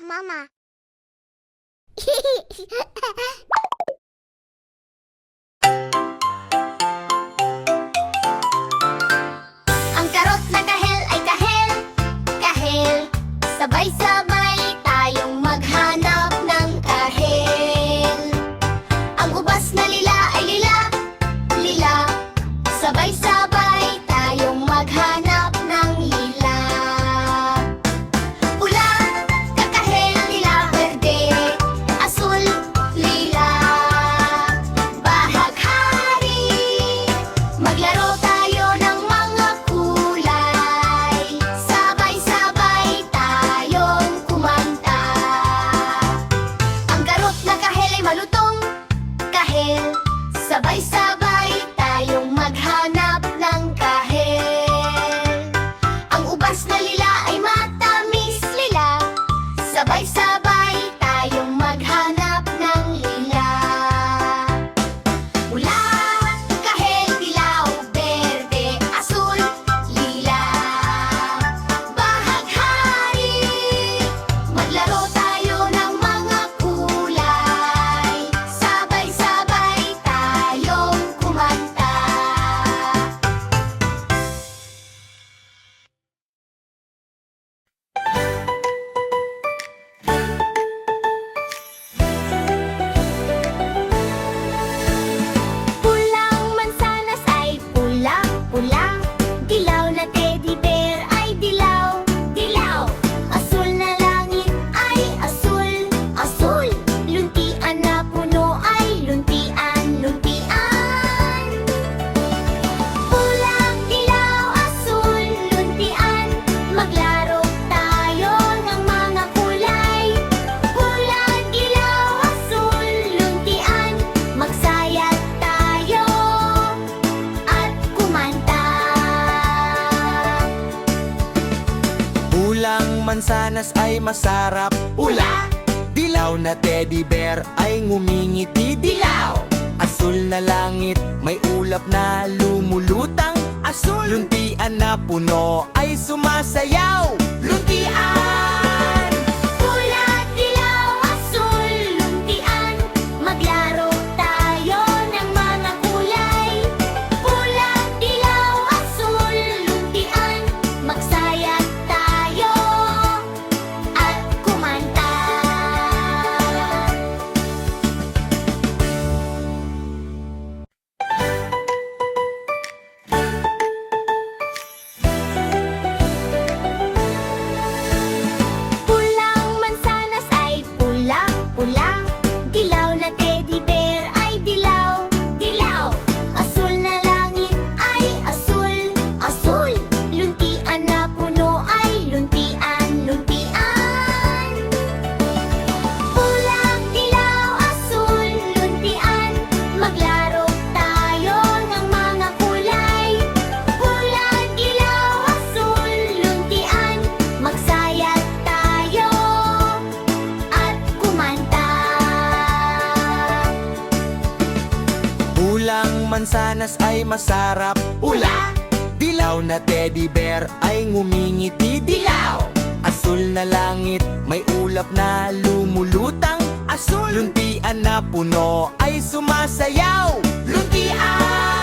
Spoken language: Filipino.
Mama. Ang karot na kahel ay kahel, kahel. Sabay-sabay tayong maghanap ng kahel. Ang ubas na lila ay lila, lila. Sabay-sabay tayong maghanap ng lila. Pula, kakahel, lila, berde, asul, lila. Bahaghari, maglaro tayo ng mga kulay. Sabay-sabay tayong kumanta. Ang karot na kahel ay malutong kahel. Sabay-sabay tayong maghanap ng kahel. Ang ubas na lila ay matamis lila. Sabay-sabay tayong maghanap ng lila. Pula, kahel, dilaw, berde, asul, lila. Bahaghari, maglaro tayo ng mga kulay. Sabay-sabay tayong kumanta. Pulang mansanas ay pulang-pulang. Dilaw na teddy bear ay dilaw-dilaw. Asul na langit ay asul-asul. Luntian na puno ay luntian-luntian. Pulang, dilaw, asul, luntian. Maglaro tayo ng mga kulay. Pulang, dilaw, asul, luntian. Magsayat tayo at kumanta. Pulang mansanas ay masarap. Pula! Dilaw na teddy bear ay ngumingiti. Dilaw! Asul na langit, may ulap na lumulutang. Asul! Luntian na puno ay sumasayaw. Luntian! Pula, dilaw, asul, luntian. Maglaro tayo ng mga kulay. Pula, dilaw, asul, luntian. Magsayat tayo at kumanta. Pulang mansanas ay pulang-pulang. Dilaw na teddy bear ay dilaw-dilaw. Asul na langit ay asul-asul. Luntian na puno ay luntian-luntian. Pulang, dilaw, asul, luntian. Maglaro tayo ng mga kulay. Pulang, dilaw, asul, luntian. Magsayat tayo at kumanta. Pulang mansanas ay masarap. Pula! Dilaw na teddy bear ay ngumingiti. Dilaw! Asul na langit, may ulap na lumulutang. Asul! Luntian na puno ay sumasayaw. Luntian!